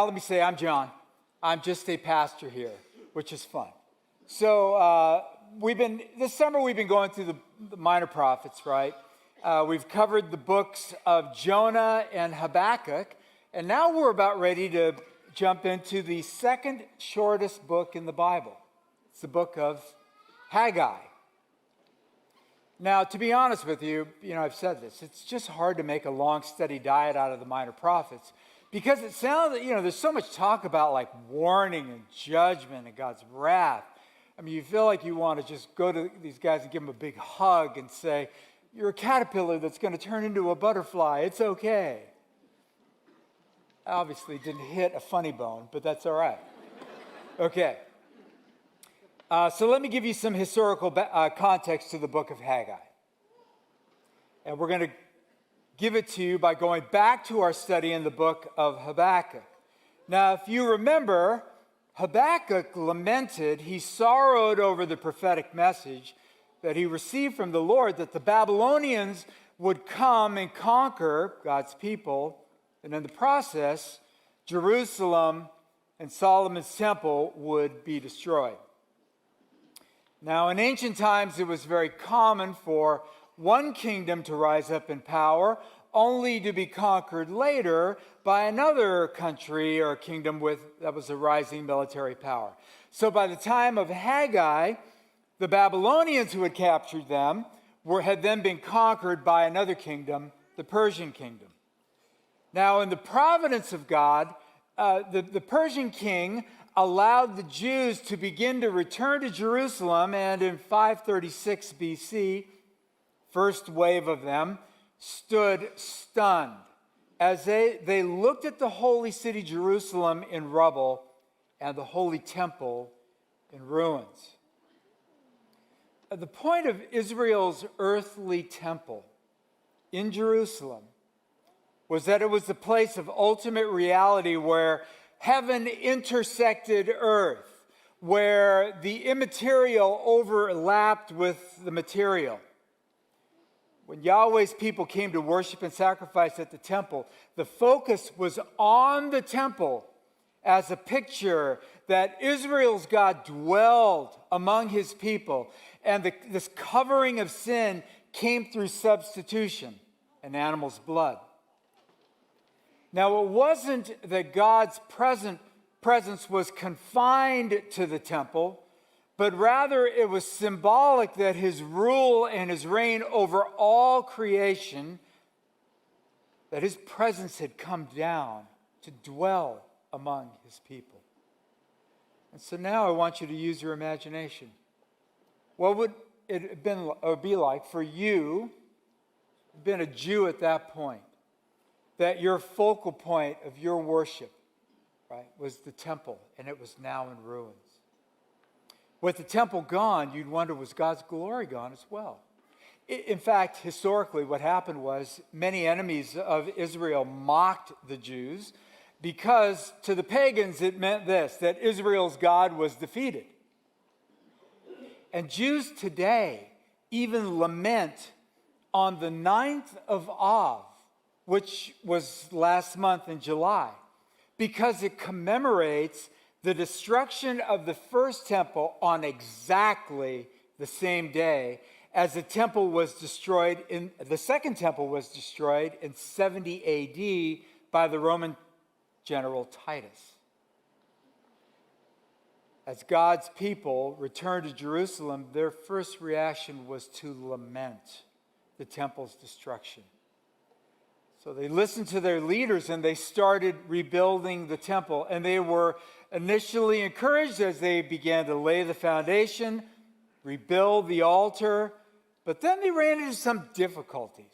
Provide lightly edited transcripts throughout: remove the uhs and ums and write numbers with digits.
Let me say, I'm John. I'm just a pastor here, which is fun. So this summer we've been going through the minor prophets, right? We've covered the books of Jonah and Habakkuk, and now we're about ready to jump into the second shortest book in the Bible. It's the book of Haggai. Now, to be honest with you, I've said this, it's just hard to make a long, steady diet out of the minor prophets because it sounds, there's so much talk about like warning and judgment and God's wrath. I mean, you feel like you want to just go to these guys and give them a big hug and say, you're a caterpillar that's going to turn into a butterfly. It's okay. Obviously didn't hit a funny bone, but that's all right. Okay. So let me give you some historical context to the book of Haggai. And we're going to give it to you by going back to our study in the book of Habakkuk. Now, if you remember, Habakkuk lamented, he sorrowed over the prophetic message that he received from the Lord that the Babylonians would come and conquer God's people, and in the process, Jerusalem and Solomon's temple would be destroyed. Now, in ancient times, it was very common for one kingdom to rise up in power, only to be conquered later by another country or kingdom that was a rising military power. So by the time of Haggai, the Babylonians who had captured them had then been conquered by another kingdom, the Persian kingdom. Now, in the providence of God, the Persian king allowed the Jews to begin to return to Jerusalem, and in 536 BC, first wave of them stood stunned as they looked at the holy city Jerusalem in rubble and the holy temple in ruins. The point of Israel's earthly temple in Jerusalem was that it was the place of ultimate reality where heaven intersected earth, where the immaterial overlapped with the material. When Yahweh's people came to worship and sacrifice at the temple, the focus was on the temple as a picture that Israel's God dwelled among his people, and this covering of sin came through substitution, an animal's blood. Now, it wasn't that God's presence was confined to the temple, but rather it was symbolic that his rule and his reign over all creation, that his presence had come down to dwell among his people. And so now I want you to use your imagination. What would it have been or be like for you, been a Jew at that point, that your focal point of your worship, right, was the temple, and it was now in ruins? With the temple gone, you'd wonder, was God's glory gone as well? In fact, historically, what happened was many enemies of Israel mocked the Jews because to the pagans it meant this, that Israel's God was defeated. And Jews today even lament on the 9th of Av, which was last month in July, because it commemorates the destruction of the first temple on exactly the same day as the second temple was destroyed in 70 AD by the Roman general Titus. As God's people returned to Jerusalem, their first reaction was to lament the temple's destruction. So they listened to their leaders and they started rebuilding the temple. And they were initially encouraged as they began to lay the foundation, rebuild the altar. But then they ran into some difficulties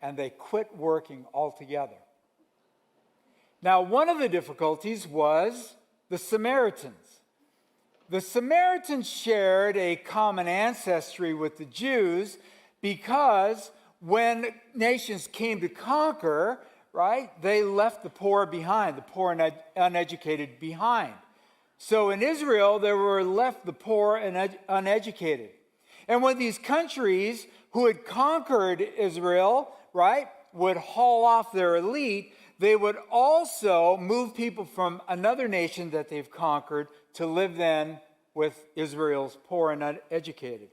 and they quit working altogether. Now, one of the difficulties was the Samaritans. The Samaritans shared a common ancestry with the Jews because when nations came to conquer, right, they left the poor behind, the poor and uneducated behind. So in Israel, there were left the poor and uneducated. And when these countries who had conquered Israel, right, would haul off their elite, they would also move people from another nation that they've conquered to live then with Israel's poor and uneducated.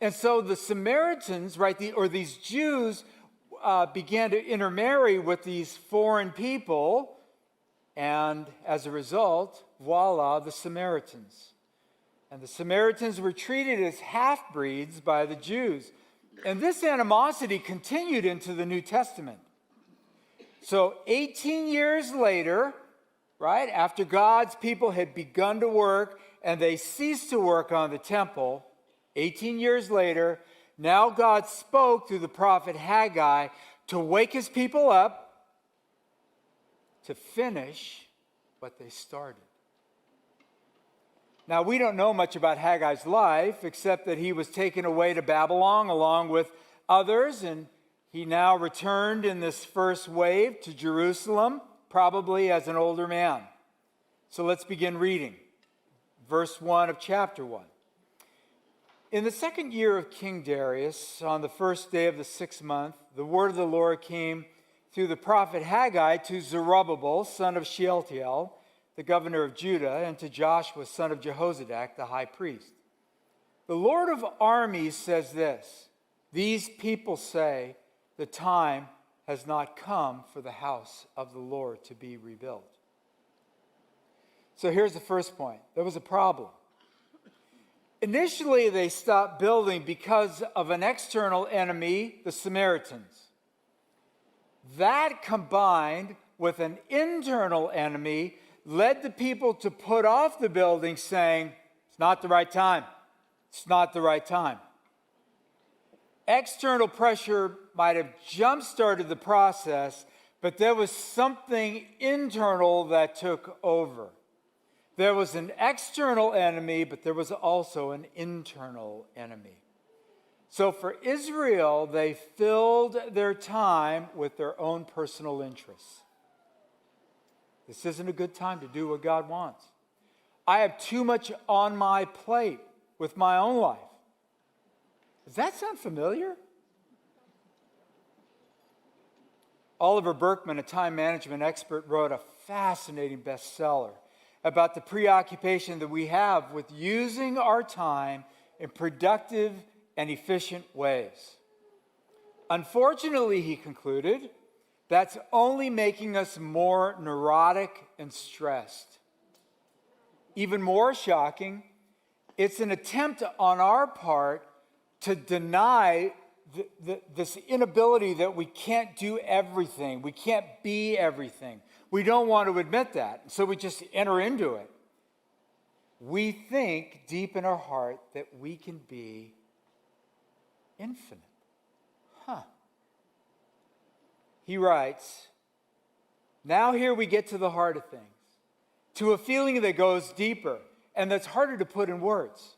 And so the Samaritans, right, these Jews began to intermarry with these foreign people, and as a result, voila, the Samaritans. And the Samaritans were treated as half-breeds by the Jews. And this animosity continued into the New Testament. So 18 years later, right, after God's people had begun to work and they ceased to work on the temple, 18 years later, now God spoke through the prophet Haggai to wake his people up to finish what they started. Now, we don't know much about Haggai's life, except that he was taken away to Babylon along with others, and he now returned in this first wave to Jerusalem, probably as an older man. So let's begin reading. Verse 1 of chapter 1. In the second year of King Darius, on the first day of the 6th month, the word of the Lord came through the prophet Haggai to Zerubbabel, son of Shealtiel, the governor of Judah, and to Joshua, son of Jehozadak, the high priest. The Lord of armies says this: these people say, the time has not come for the house of the Lord to be rebuilt. So here's the first point. There was a problem. Initially, they stopped building because of an external enemy, the Samaritans. That combined with an internal enemy led the people to put off the building, saying, it's not the right time. It's not the right time. External pressure might have jump-started the process, but there was something internal that took over. There was an external enemy, but there was also an internal enemy. So for Israel, they filled their time with their own personal interests. This isn't a good time to do what God wants. I have too much on my plate with my own life. Does that sound familiar? Oliver Berkman, a time management expert, wrote a fascinating bestseller about the preoccupation that we have with using our time in productive and efficient ways. Unfortunately, he concluded, that's only making us more neurotic and stressed. Even more shocking, it's an attempt on our part to deny this inability that we can't do everything. We can't be everything. We don't want to admit that, so we just enter into it. We think deep in our heart that we can be infinite. He writes, now here we get to the heart of things, to a feeling that goes deeper and that's harder to put in words.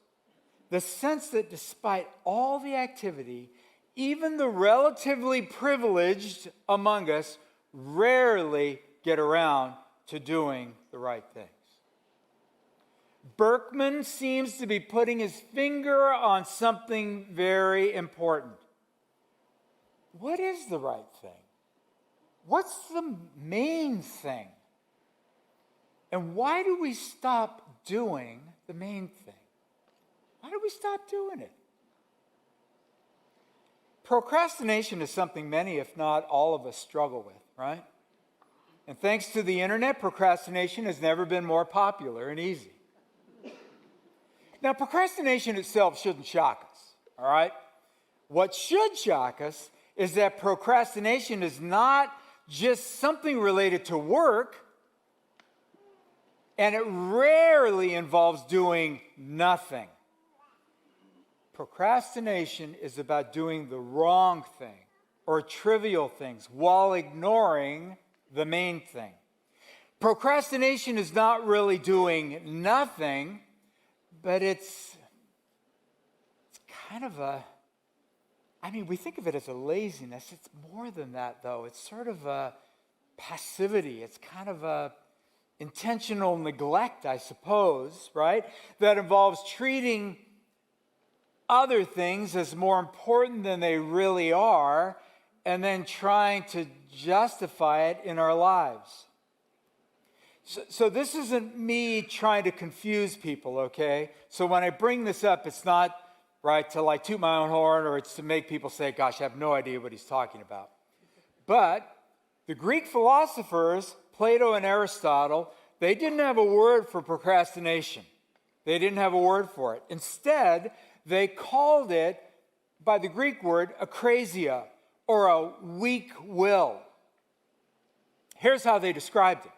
The sense that despite all the activity, even the relatively privileged among us rarely get around to doing the right things. Berkman seems to be putting his finger on something very important. What is the right thing? What's the main thing? And why do we stop doing the main thing? Why do we stop doing it? Procrastination is something many, if not all of us, struggle with, right? And thanks to the internet, procrastination has never been more popular and easy. Now, procrastination itself shouldn't shock us, all right? What should shock us is that procrastination is not just something related to work, and it rarely involves doing nothing. Procrastination is about doing the wrong thing or trivial things while ignoring the main thing. Procrastination is not really doing nothing, but it's kind of we think of it as a laziness. It's more than that, though. It's sort of a passivity. It's kind of a intentional neglect, I suppose, right? That involves treating other things as more important than they really are, and then trying to justify it in our lives. So this isn't me trying to confuse people, okay? So when I bring this up, it's not, right, to like toot my own horn, or it's to make people say, gosh, I have no idea what he's talking about. But the Greek philosophers, Plato and Aristotle, they didn't have a word for procrastination. They didn't have a word for it. Instead, they called it, by the Greek word, akrasia, or a weak will. Here's how they described it.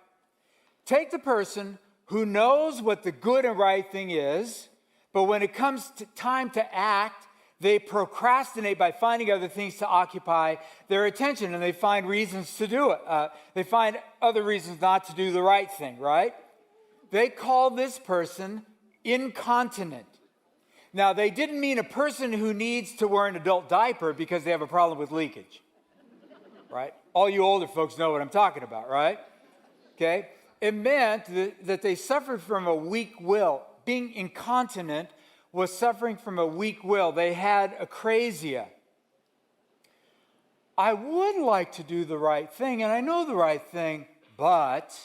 Take the person who knows what the good and right thing is, but when it comes to time to act, they procrastinate by finding other things to occupy their attention, and they find reasons to do it. They find other reasons not to do the right thing, right? They call this person incontinent. Now, they didn't mean a person who needs to wear an adult diaper because they have a problem with leakage, right? All you older folks know what I'm talking about, right? Okay? It meant that they suffered from a weak will. Being incontinent was suffering from a weak will. They had akrasia. I would like to do the right thing, and I know the right thing, but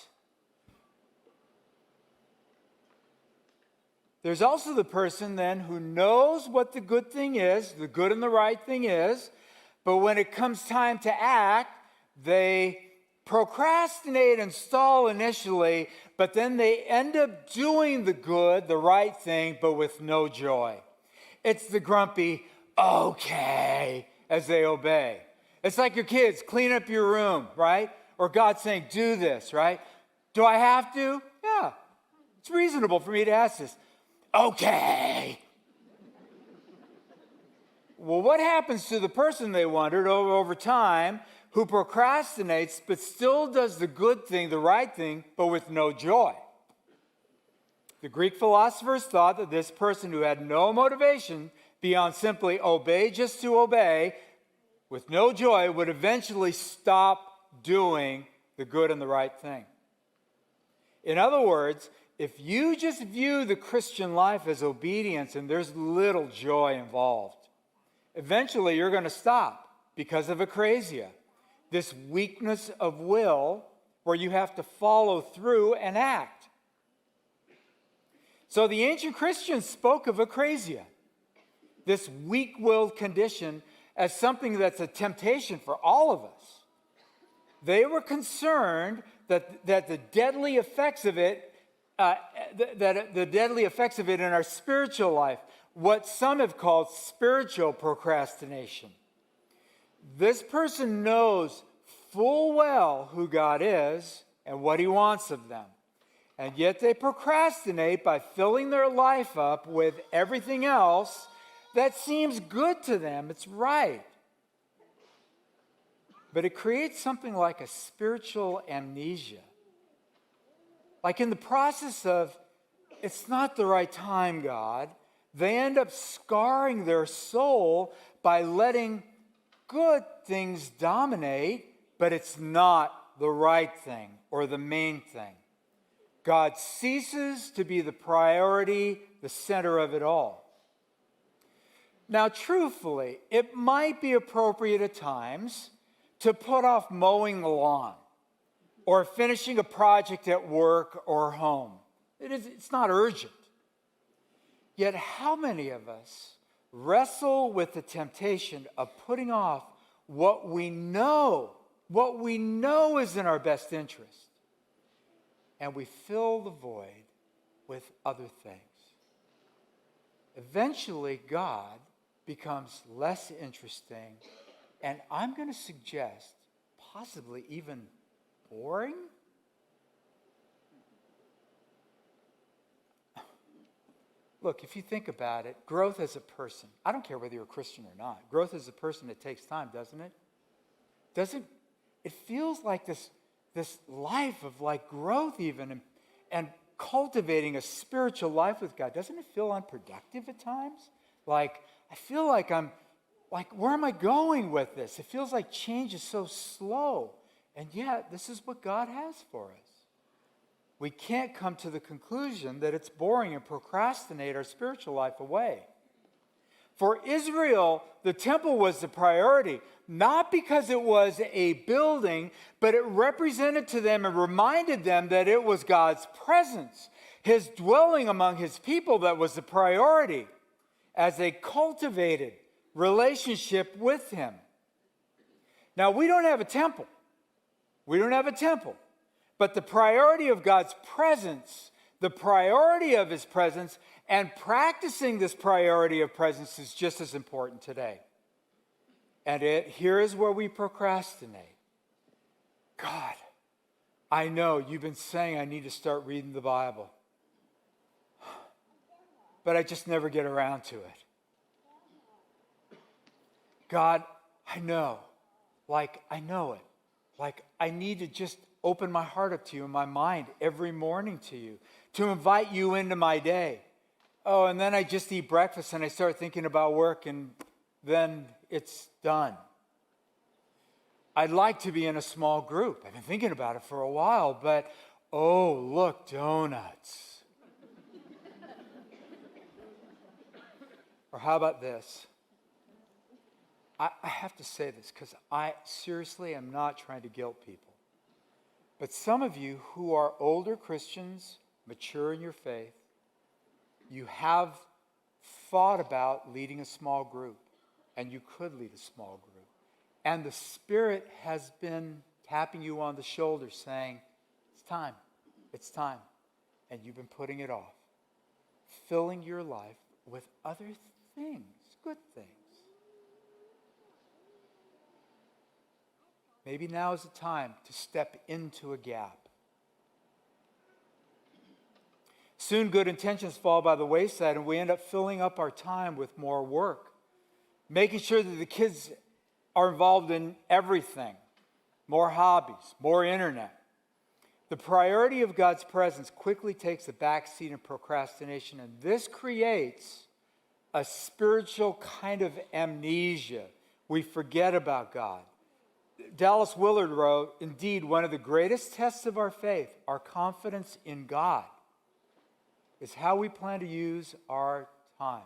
there's also the person then who knows what the good thing is, the good and the right thing is, but when it comes time to act, they procrastinate and stall initially, but then they end up doing the good, the right thing, but with no joy. It's the grumpy, okay, as they obey. It's like your kids, clean up your room, right? Or God saying, do this, right? Do I have to? Yeah, it's reasonable for me to ask this. Okay. Well, what happens to the person, they wondered, over time, who procrastinates but still does the good thing, the right thing, but with no joy? The Greek philosophers thought that this person who had no motivation beyond simply obey just to obey, with no joy, would eventually stop doing the good and the right thing. In other words, if you just view the Christian life as obedience and there's little joy involved, eventually you're going to stop because of akrasia, this weakness of will where you have to follow through and act. So the ancient Christians spoke of akrasia, this weak-willed condition, as something that's a temptation for all of us. They were concerned that the deadly effects of it, the deadly effects of it in our spiritual life, what some have called spiritual procrastination. This person knows full well who God is and what he wants of them. And yet they procrastinate by filling their life up with everything else that seems good to them. It's right. But it creates something like a spiritual amnesia. Like in the process of, it's not the right time, God, they end up scarring their soul by letting good things dominate, but it's not the right thing or the main thing. God ceases to be the priority, the center of it all. Now, truthfully, it might be appropriate at times to put off mowing the lawn or finishing a project at work or home. It's not urgent. Yet how many of us wrestle with the temptation of putting off what we know is in our best interest, and we fill the void with other things? Eventually, God becomes less interesting, and I'm going to suggest possibly even boring. Look, if you think about it, growth as a person, I don't care whether you're a Christian or not, growth as a person, it takes time, doesn't it? It feels like this life of like growth even and cultivating a spiritual life with God. Doesn't it feel unproductive at times? Like, I feel like I'm, like, where am I going with this? It feels like change is so slow. And yet, this is what God has for us. We can't come to the conclusion that it's boring and procrastinate our spiritual life away. For Israel, the temple was the priority, not because it was a building, but it represented to them and reminded them that it was God's presence, his dwelling among his people that was the priority as they cultivated relationship with him. Now, we don't have a temple. We don't have a temple. But the priority of God's presence, the priority of his presence, and practicing this priority of presence is just as important today. And here is where we procrastinate. God, I know you've been saying I need to start reading the Bible, but I just never get around to it. God, I know it. Like I need to just open my heart up to you and my mind every morning to you, to invite you into my day. Oh, and then I just eat breakfast and I start thinking about work and then it's done. I'd like to be in a small group. I've been thinking about it for a while, but oh, look, donuts. Or how about this? I have to say this because I seriously am not trying to guilt people. But some of you who are older Christians, mature in your faith, you have thought about leading a small group, and you could lead a small group. And the Spirit has been tapping you on the shoulder saying, it's time. And you've been putting it off, filling your life with other things, good things. Maybe now is the time to step into a gap. Soon good intentions fall by the wayside and we end up filling up our time with more work, making sure that the kids are involved in everything, more hobbies, more internet. The priority of God's presence quickly takes a backseat in procrastination, and this creates a spiritual kind of amnesia. We forget about God. Dallas Willard wrote, indeed, one of the greatest tests of our faith, our confidence in God, is how we plan to use our time.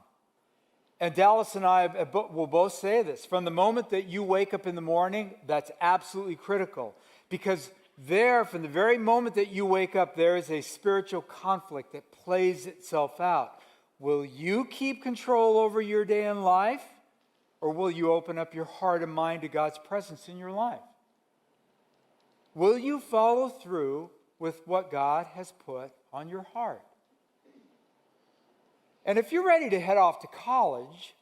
And Dallas and I will both say this. From the moment that you wake up in the morning, that's absolutely critical. Because from the very moment that you wake up, there is a spiritual conflict that plays itself out. Will you keep control over your day in life? Or will you open up your heart and mind to God's presence in your life? Will you follow through with what God has put on your heart? And if you're ready to head off to college,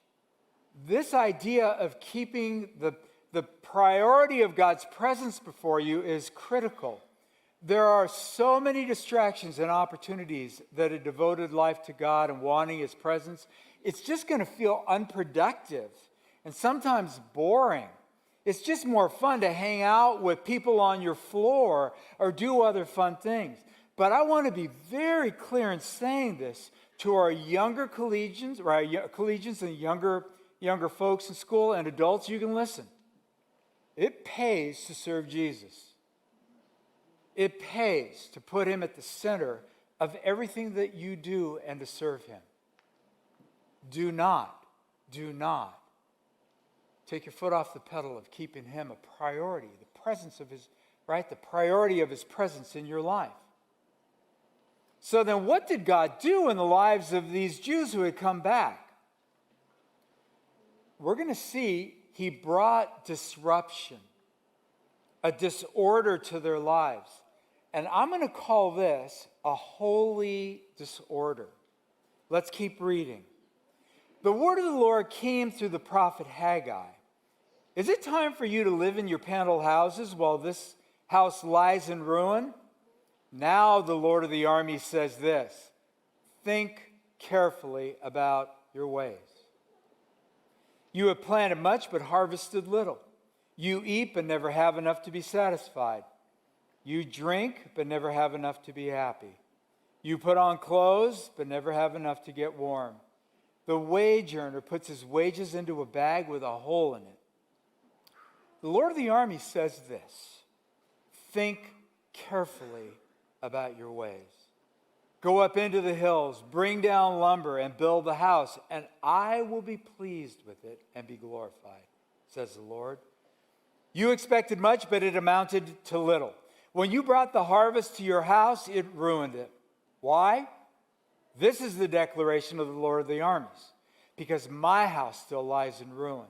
this idea of keeping the priority of God's presence before you is critical. There are so many distractions and opportunities that a devoted life to God and wanting his presence, it's just going to feel unproductive and sometimes boring. It's just more fun to hang out with people on your floor or do other fun things. But I want to be very clear in saying this to our younger collegians, or our collegians and younger folks in school and adults. You can listen. It pays to serve Jesus. It pays to put him at the center of everything that you do and to serve him. Do not take your foot off the pedal of keeping him a priority, the presence of his, the priority of his presence in your life. So then what did God do in the lives of these Jews who had come back? We're going to see he brought disruption, a disorder to their lives. And I'm going to call this a holy disorder. Let's keep reading. The word of the Lord came through the prophet Haggai. Is it time for you to live in your paneled houses while this house lies in ruin? Now the Lord of the army says this, think carefully about your ways. You have planted much but harvested little. You eat but never have enough to be satisfied. You drink but never have enough to be happy. You put on clothes but never have enough to get warm. The wage earner puts his wages into a bag with a hole in it. The Lord of the army says this, think carefully about your ways. Go up into the hills, bring down lumber, and build the house, and I will be pleased with it and be glorified, says the Lord. You expected much, but it amounted to little. When you brought the harvest to your house, it ruined it. Why? This is the declaration of the Lord of the armies. Because my house still lies in ruin,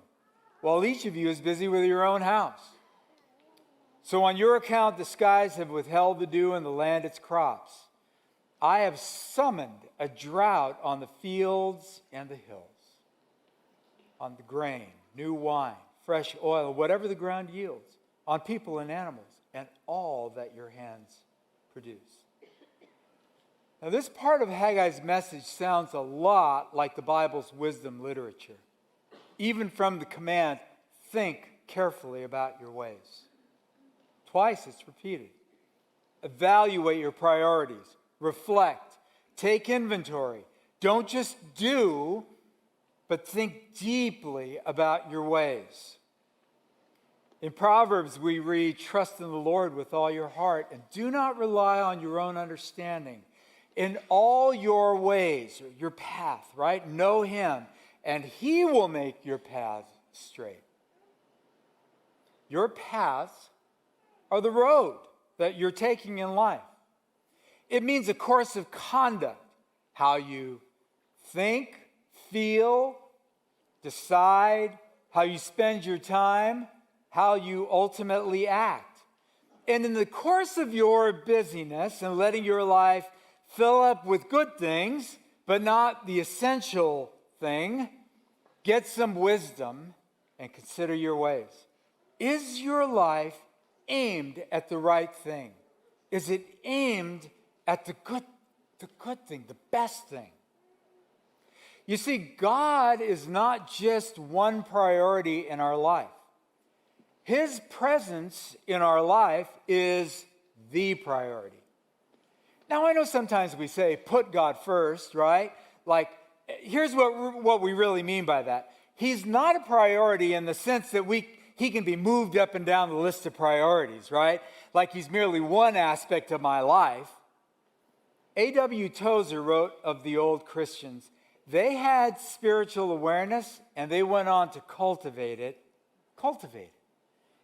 while each of you is busy with your own house. So on your account, the skies have withheld the dew and the land its crops. I have summoned a drought on the fields and the hills, on the grain, new wine, fresh oil, whatever the ground yields, on people and animals, and all that your hands produce. Now, this part of Haggai's message sounds a lot like the Bible's wisdom literature, even from the command, think carefully about your ways. Twice it's repeated. Evaluate your priorities. Reflect. Take inventory. Don't just do, but think deeply about your ways. In Proverbs, we read, trust in the Lord with all your heart and do not rely on your own understanding. In all your ways, your path, right? Know him, and he will make your path straight. Your paths are the road that you're taking in life. It means a course of conduct, how you think, feel, decide, how you spend your time, how you ultimately act. And in the course of your busyness and letting your life fill up with good things, but not the essential thing, get some wisdom and consider your ways. Is your life aimed at the right thing? Is it aimed at the good thing, the best thing? You see, God is not just one priority in our life. His presence in our life is the priority. Now, I know sometimes we say, put God first, right? Like, here's what we really mean by that. He's not a priority in the sense that he can be moved up and down the list of priorities, right? Like he's merely one aspect of my life. A.W. Tozer wrote of the old Christians, they had spiritual awareness and they went on to cultivate it,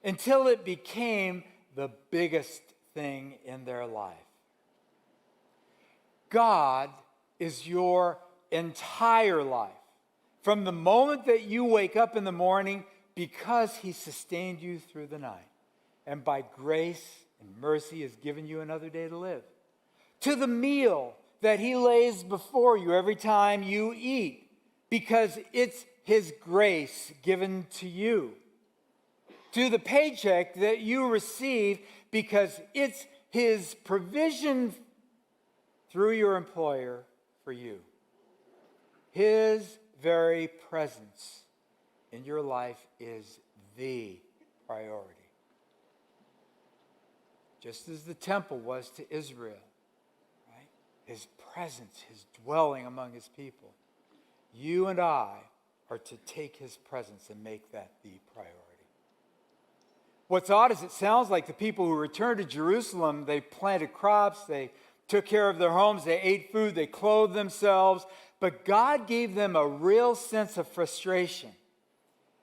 until it became the biggest thing in their life. God is your entire life. From the moment that you wake up in the morning, because he sustained you through the night, and by grace and mercy has given you another day to live, to the meal that he lays before you every time you eat, because it's his grace given to you, to the paycheck that you receive because it's his provision through your employer for you. His very presence in your life is the priority. Just as the temple was to Israel, right? His presence, his dwelling among his people. You and I are to take his presence and make that the priority. What's odd is it sounds like the people who returned to Jerusalem, they planted crops, they took care of their homes, they ate food, they clothed themselves, but God gave them a real sense of frustration.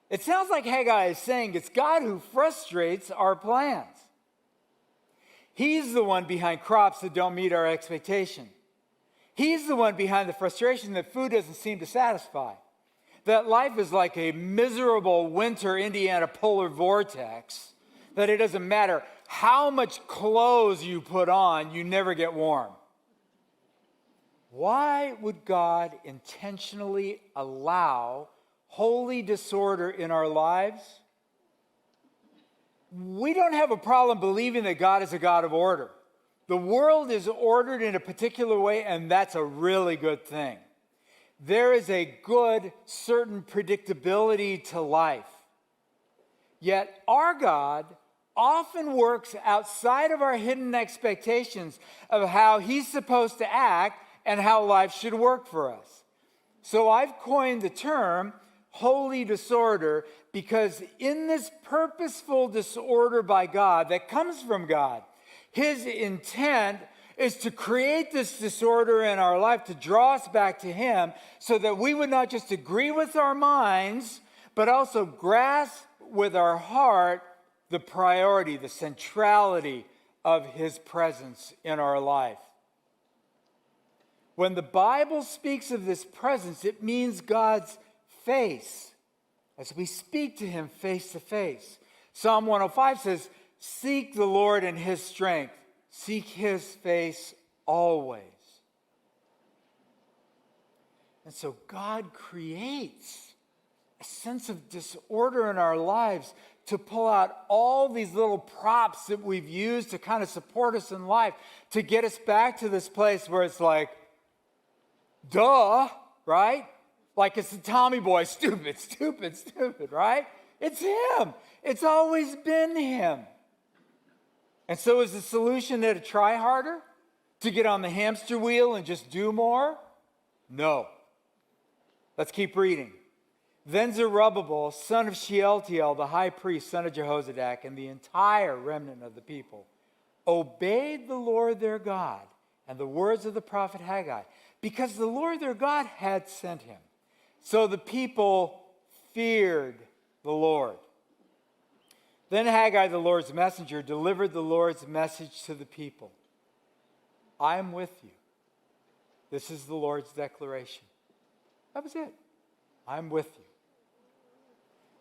It sounds like Haggai is saying it's God who frustrates our plans. He's the one behind crops that don't meet our expectation. He's the one behind the frustration that food doesn't seem to satisfy. That life is like a miserable winter Indiana polar vortex, that it doesn't matter how much clothes you put on, you never get warm. Why would God intentionally allow holy disorder in our lives? We don't have a problem believing that God is a God of order. The world is ordered in a particular way, and that's a really good thing. There is a good, certain predictability to life. Yet our God often works outside of our hidden expectations of how he's supposed to act and how life should work for us. So I've coined the term holy disorder because in this purposeful disorder by God that comes from God, his intent is to create this disorder in our life to draw us back to him so that we would not just agree with our minds, but also grasp with our heart the priority, the centrality of his presence in our life. When the Bible speaks of this presence, it means God's face, as we speak to him face to face. Psalm 105 says, "Seek the Lord in his strength. Seek his face always." And so God creates a sense of disorder in our lives to pull out all these little props that we've used to kind of support us in life, to get us back to this place where it's like, duh, right? Like it's the Tommy boy, stupid, stupid, stupid, right? It's him. It's always been him. And so is the solution to try harder? To get on the hamster wheel and just do more? No. Let's keep reading. Then Zerubbabel, son of Shealtiel, the high priest, son of Jehozadak, and the entire remnant of the people obeyed the Lord their God and the words of the prophet Haggai, because the Lord their God had sent him. So the people feared the Lord. Then Haggai, the Lord's messenger, delivered the Lord's message to the people. I am with you. This is the Lord's declaration. That was it. I'm with you.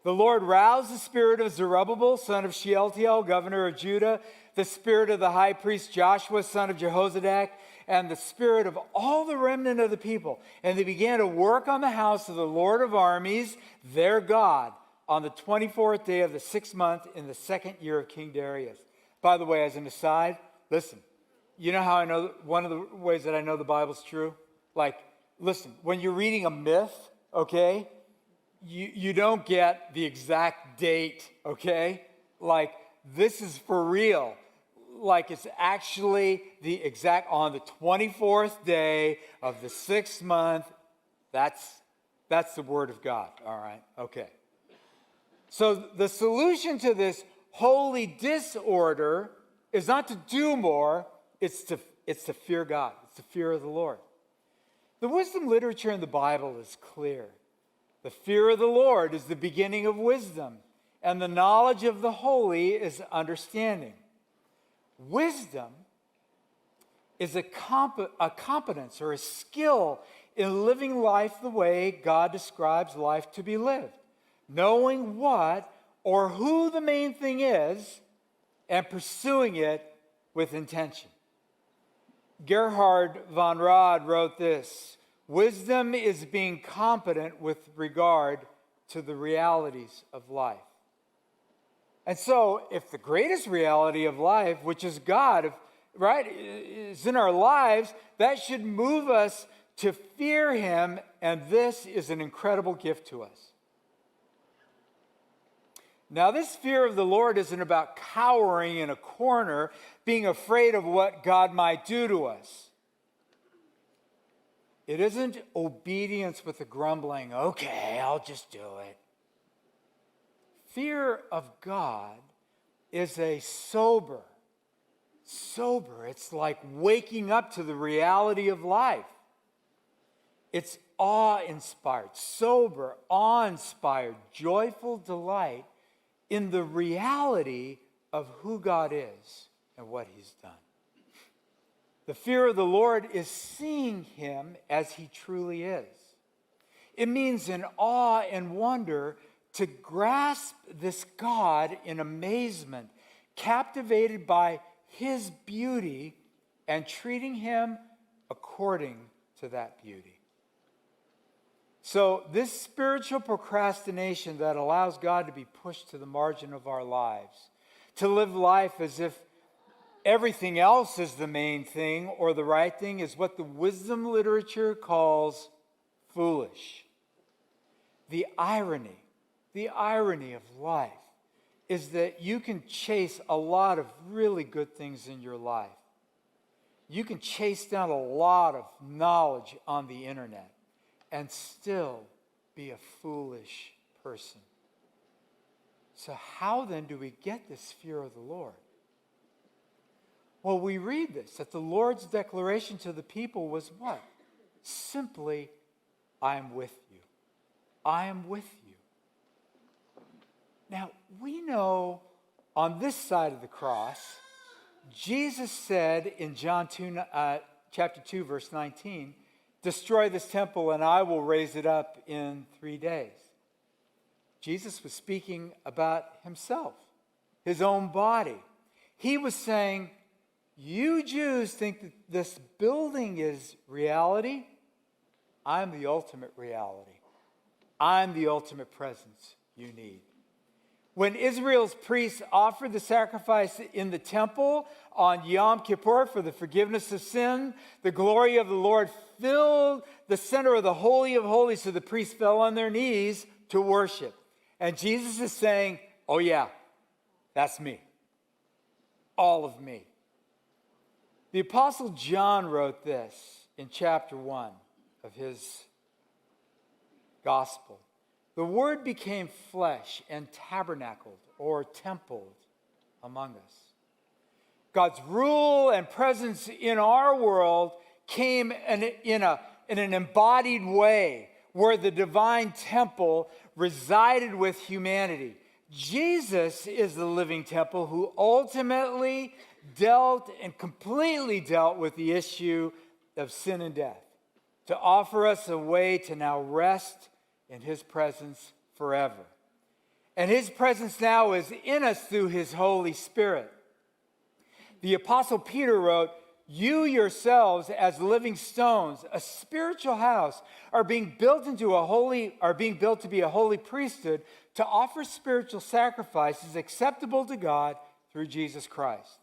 The Lord roused the spirit of Zerubbabel, son of Shealtiel, governor of Judah, the spirit of the high priest Joshua, son of Jehozadak, and the spirit of all the remnant of the people. And they began to work on the house of the Lord of armies, their God, on the 24th day of the 6th month in the 2nd year of King Darius. By the way, as an aside, listen, you know how I know, one of the ways that I know the Bible's true? Like, listen, when you're reading a myth, okay, you don't get the exact date, okay? Like, this is for real. Like, it's actually the exact, on the 24th day of the 6th month. That's the word of God, all right? Okay. So the solution to this holy disorder is not to do more, it's to fear God. It's the fear of the Lord. The wisdom literature in the Bible is clear. The fear of the Lord is the beginning of wisdom, and the knowledge of the holy is understanding. Wisdom is a competence or a skill in living life the way God describes life to be lived, knowing what or who the main thing is and pursuing it with intention. Gerhard von Rad wrote this: wisdom is being competent with regard to the realities of life. And so, if the greatest reality of life, which is God, right, is in our lives, that should move us to fear him, and this is an incredible gift to us. Now, this fear of the Lord isn't about cowering in a corner, being afraid of what God might do to us. It isn't obedience with a grumbling, okay, I'll just do it. Fear of God is a sober. It's like waking up to the reality of life. It's awe-inspired, sober, awe-inspired, joyful delight in the reality of who God is and what he's done. The fear of the Lord is seeing him as he truly is. It means in awe and wonder to grasp this God in amazement, captivated by his beauty and treating him according to that beauty. So this spiritual procrastination that allows God to be pushed to the margin of our lives, to live life as if everything else is the main thing or the right thing, is what the wisdom literature calls foolish. The irony of life is that you can chase a lot of really good things in your life. You can chase down a lot of knowledge on the internet and still be a foolish person. So how then do we get this fear of the Lord? Well, we read this, that the Lord's declaration to the people was what? Simply, I am with you. I am with you. Now, we know On this side of the cross, Jesus said in John 2, chapter 2, verse 19, destroy this temple and I will raise it up in 3 days. Jesus was speaking about himself, his own body. He was saying, you Jews think that this building is reality. I'm the ultimate reality. I'm the ultimate presence you need. When Israel's priests offered the sacrifice in the temple on Yom Kippur for the forgiveness of sin, the glory of the Lord filled the center of the Holy of Holies, so the priests fell on their knees to worship. And Jesus is saying, oh yeah, that's me. All of me. The Apostle John wrote this in chapter 1 of his gospel. The Word became flesh and tabernacled or templed among us. God's rule and presence in our world came in an embodied way where the divine temple resided with humanity. Jesus is the living temple who ultimately dealt and completely dealt with the issue of sin and death to offer us a way to now rest in his presence forever. And his presence now is in us through his Holy Spirit. The Apostle Peter wrote, you yourselves as living stones, a spiritual house, are being built to be a holy priesthood to offer spiritual sacrifices acceptable to God through Jesus Christ.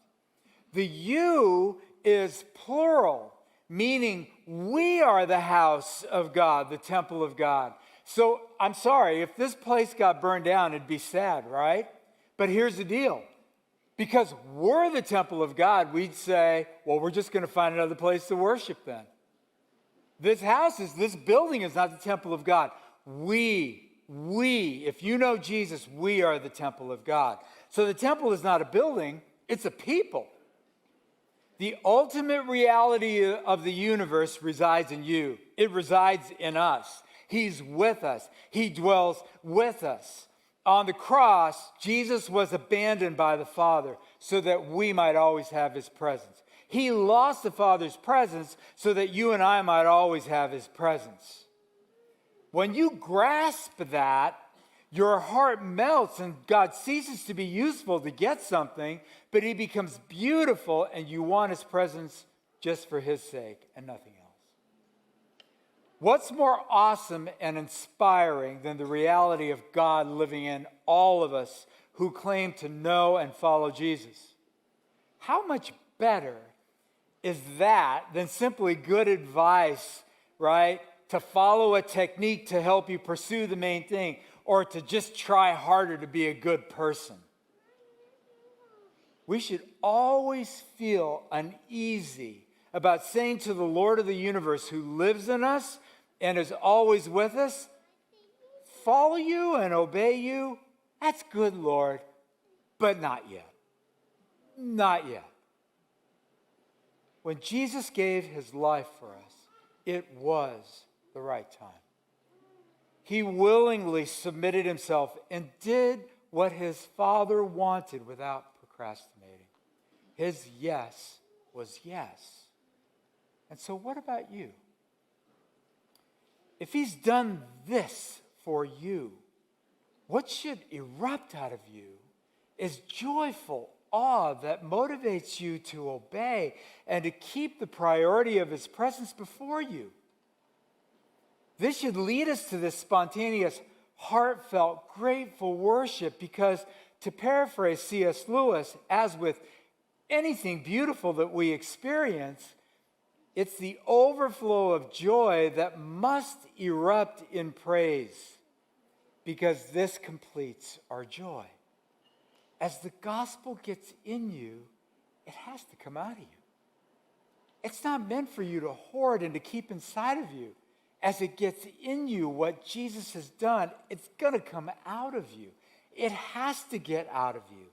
The you is plural, meaning we are the house of God, the temple of God. So I'm sorry, if this place got burned down, it'd be sad, right? But here's the deal. Because we're the temple of God, we'd say, well, we're just going to find another place to worship then. This building is not the temple of God. We, if you know Jesus, we are the temple of God. So the temple is not a building, it's a people. The ultimate reality of the universe resides in you. It resides in us. He's with us. He dwells with us. On the cross, Jesus was abandoned by the Father so that we might always have his presence. He lost the Father's presence so that you and I might always have his presence. When you grasp that, your heart melts and God ceases to be useful to get something, but he becomes beautiful and you want his presence just for his sake and nothing else. What's more awesome and inspiring than the reality of God living in all of us who claim to know and follow Jesus? How much better is that than simply good advice, right? To follow a technique to help you pursue the main thing, or to just try harder to be a good person. We should always feel uneasy about saying to the Lord of the universe who lives in us and is always with us, follow you and obey you, that's good, Lord, but not yet. Not yet. When Jesus gave his life for us, it was the right time. He willingly submitted himself and did what his Father wanted without procrastinating. His yes was yes. And so what about you? If he's done this for you, what should erupt out of you is joyful awe that motivates you to obey and to keep the priority of his presence before you. This should lead us to this spontaneous, heartfelt, grateful worship because, to paraphrase C.S. Lewis, as with anything beautiful that we experience, it's the overflow of joy that must erupt in praise because this completes our joy. As the gospel gets in you, it has to come out of you. It's not meant for you to hoard and to keep inside of you. As it gets in you, what Jesus has done, it's going to come out of you. It has to get out of you.